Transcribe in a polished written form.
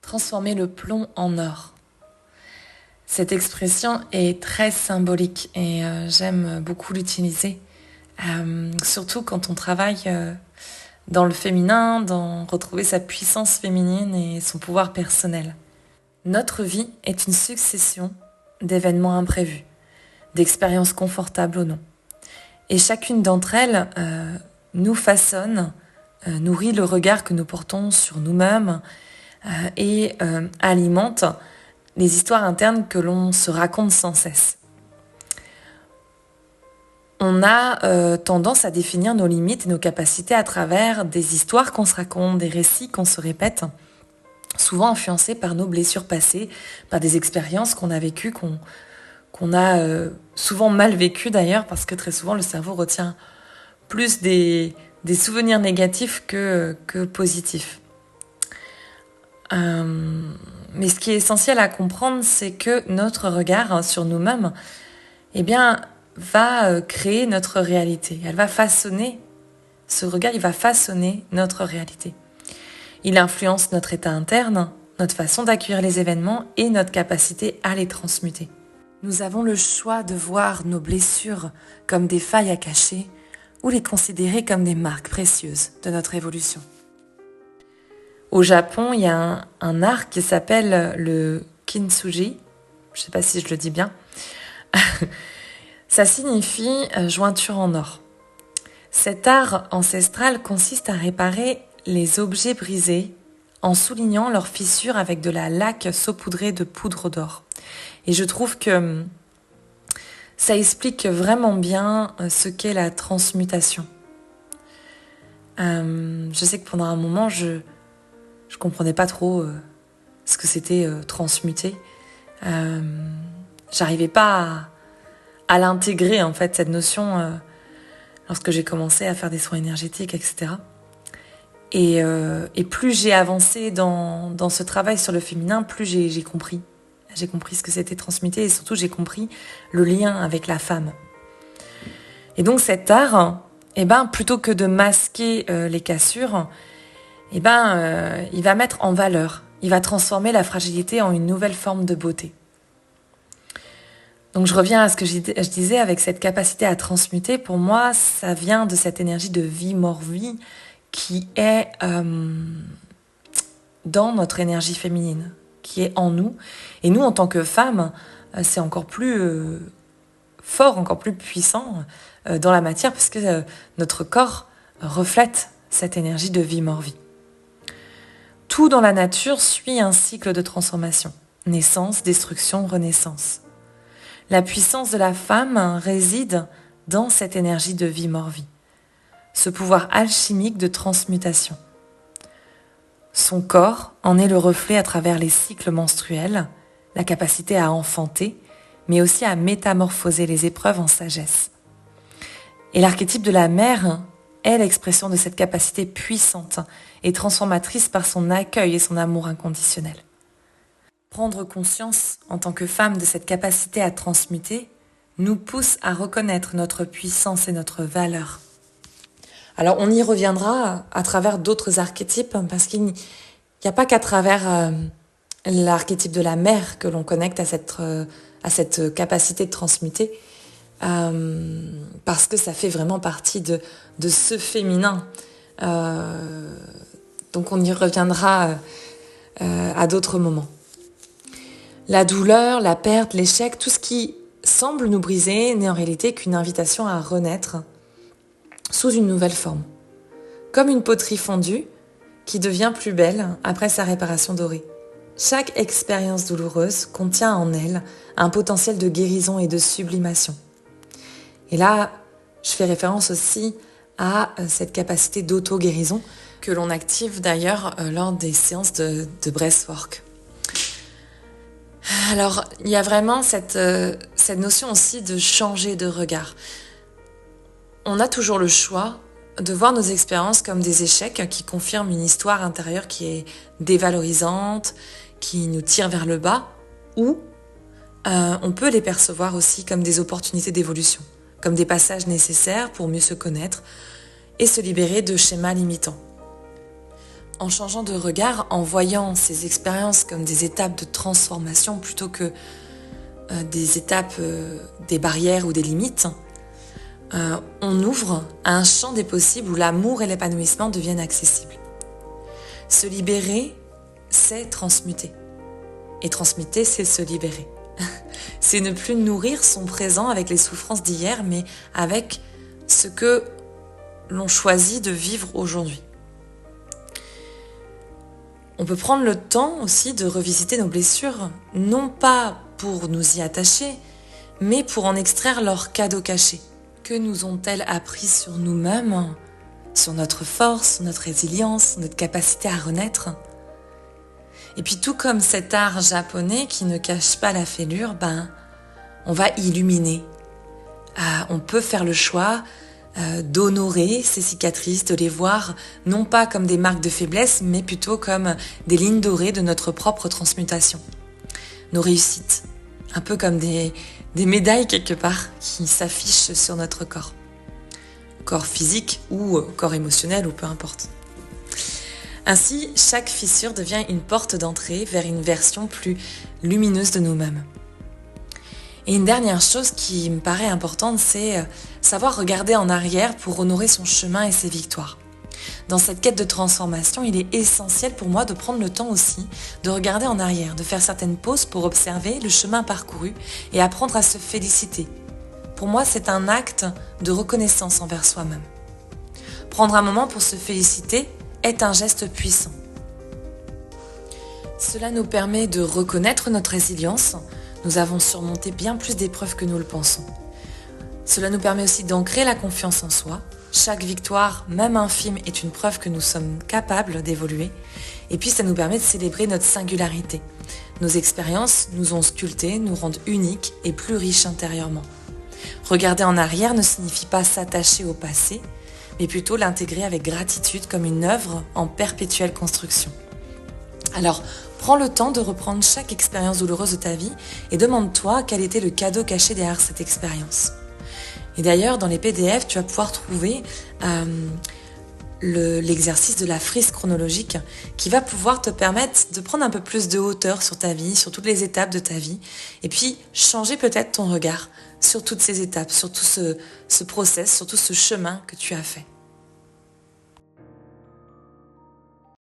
transformer le plomb en or. Cette expression est très symbolique et j'aime beaucoup l'utiliser, surtout quand on travaille dans le féminin, dans retrouver sa puissance féminine et son pouvoir personnel. Notre vie est une succession d'événements imprévus, d'expériences confortables ou non. Et chacune d'entre elles nous façonne, nourrit le regard que nous portons sur nous-mêmes et alimente les histoires internes que l'on se raconte sans cesse. On a tendance à définir nos limites et nos capacités à travers des histoires qu'on se raconte, des récits qu'on se répète, souvent influencés par nos blessures passées, par des expériences qu'on a vécues, qu'on a souvent mal vécues d'ailleurs, parce que très souvent le cerveau retient plus des souvenirs négatifs que positifs. Mais ce qui est essentiel à comprendre, c'est que notre regard sur nous-mêmes, va créer notre réalité. Ce regard, il va façonner notre réalité. Il influence notre état interne, notre façon d'accueillir les événements et notre capacité à les transmuter. Nous avons le choix de voir nos blessures comme des failles à cacher ou les considérer comme des marques précieuses de notre évolution. Au Japon, il y a un art qui s'appelle le kintsugi. Je ne sais pas si je le dis bien. Ça signifie jointure en or. Cet art ancestral consiste à réparer les objets brisés en soulignant leurs fissures avec de la laque saupoudrée de poudre d'or. Et je trouve que ça explique vraiment bien ce qu'est la transmutation. Je sais que pendant un moment, je comprenais pas trop ce que c'était transmuter. J'arrivais pas à l'intégrer en fait, cette notion, lorsque j'ai commencé à faire des soins énergétiques, etc. Et plus j'ai avancé dans ce travail sur le féminin, plus j'ai compris. J'ai compris ce que c'était transmuter et surtout j'ai compris le lien avec la femme. Et donc cet art, plutôt que de masquer les cassures, il va mettre en valeur, il va transformer la fragilité en une nouvelle forme de beauté. Donc je reviens à ce que je disais avec cette capacité à transmuter. Pour moi, ça vient de cette énergie de vie, mort-vie qui est dans notre énergie féminine, qui est en nous. Et nous, en tant que femmes, c'est encore plus fort, encore plus puissant dans la matière, parce que notre corps reflète cette énergie de vie, mort-vie. Tout dans la nature suit un cycle de transformation. Naissance, destruction, renaissance. La puissance de la femme réside dans cette énergie de vie, mort-vie. Ce pouvoir alchimique de transmutation. Son corps en est le reflet à travers les cycles menstruels, la capacité à enfanter, mais aussi à métamorphoser les épreuves en sagesse. Et l'archétype de la mère est l'expression de cette capacité puissante et transformatrice par son accueil et son amour inconditionnel. Prendre conscience en tant que femme de cette capacité à transmuter nous pousse à reconnaître notre puissance et notre valeur. Alors on y reviendra à travers d'autres archétypes parce qu'il n'y a pas qu'à travers l'archétype de la mère que l'on connecte à cette capacité de transmuter, parce que ça fait vraiment partie de ce féminin. Donc on y reviendra à d'autres moments. La douleur, la perte, l'échec, tout ce qui semble nous briser n'est en réalité qu'une invitation à renaître sous une nouvelle forme. Comme une poterie fondue qui devient plus belle après sa réparation dorée. Chaque expérience douloureuse contient en elle un potentiel de guérison et de sublimation. Et là, je fais référence aussi à cette capacité d'auto-guérison que l'on active d'ailleurs lors des séances de breathwork. Alors, il y a vraiment cette notion aussi de changer de regard. On a toujours le choix de voir nos expériences comme des échecs qui confirment une histoire intérieure qui est dévalorisante, qui nous tire vers le bas, ou on peut les percevoir aussi comme des opportunités d'évolution, comme des passages nécessaires pour mieux se connaître et se libérer de schémas limitants. en changeant de regard, en voyant ces expériences comme des étapes de transformation plutôt que des étapes, des barrières ou des limites, on ouvre à un champ des possibles où l'amour et l'épanouissement deviennent accessibles. Se libérer, c'est transmuter. Et transmuter, c'est se libérer. C'est ne plus nourrir son présent avec les souffrances d'hier, mais avec ce que l'on choisit de vivre aujourd'hui. On peut prendre le temps aussi de revisiter nos blessures, non pas pour nous y attacher, mais pour en extraire leurs cadeaux cachés. Que nous ont-elles appris sur nous-mêmes, sur notre force, notre résilience, notre capacité à renaître ? Et puis tout comme cet art japonais qui ne cache pas la fêlure, on va illuminer. On peut faire le choix d'honorer ces cicatrices, de les voir non pas comme des marques de faiblesse, mais plutôt comme des lignes dorées de notre propre transmutation. Nos réussites, un peu comme des médailles quelque part qui s'affichent sur notre corps. Corps physique ou corps émotionnel ou peu importe. Ainsi, chaque fissure devient une porte d'entrée vers une version plus lumineuse de nous-mêmes. Et une dernière chose qui me paraît importante, c'est savoir regarder en arrière pour honorer son chemin et ses victoires. Dans cette quête de transformation, il est essentiel pour moi de prendre le temps aussi de regarder en arrière, de faire certaines pauses pour observer le chemin parcouru et apprendre à se féliciter. Pour moi, c'est un acte de reconnaissance envers soi-même. Prendre un moment pour se féliciter est un geste puissant. Cela nous permet de reconnaître notre résilience. Nous avons surmonté bien plus d'épreuves que nous le pensons. Cela nous permet aussi d'ancrer la confiance en soi. Chaque victoire, même infime, est une preuve que nous sommes capables d'évoluer. Et puis ça nous permet de célébrer notre singularité. Nos expériences nous ont sculptés, nous rendent uniques et plus riches intérieurement. Regarder en arrière ne signifie pas s'attacher au passé, mais plutôt l'intégrer avec gratitude comme une œuvre en perpétuelle construction. Alors, prends le temps de reprendre chaque expérience douloureuse de ta vie et demande-toi quel était le cadeau caché derrière cette expérience. Et d'ailleurs, dans les PDF, tu vas pouvoir trouver l'exercice de la frise chronologique qui va pouvoir te permettre de prendre un peu plus de hauteur sur ta vie, sur toutes les étapes de ta vie, et puis changer peut-être ton regard sur toutes ces étapes, sur tout ce process, sur tout ce chemin que tu as fait.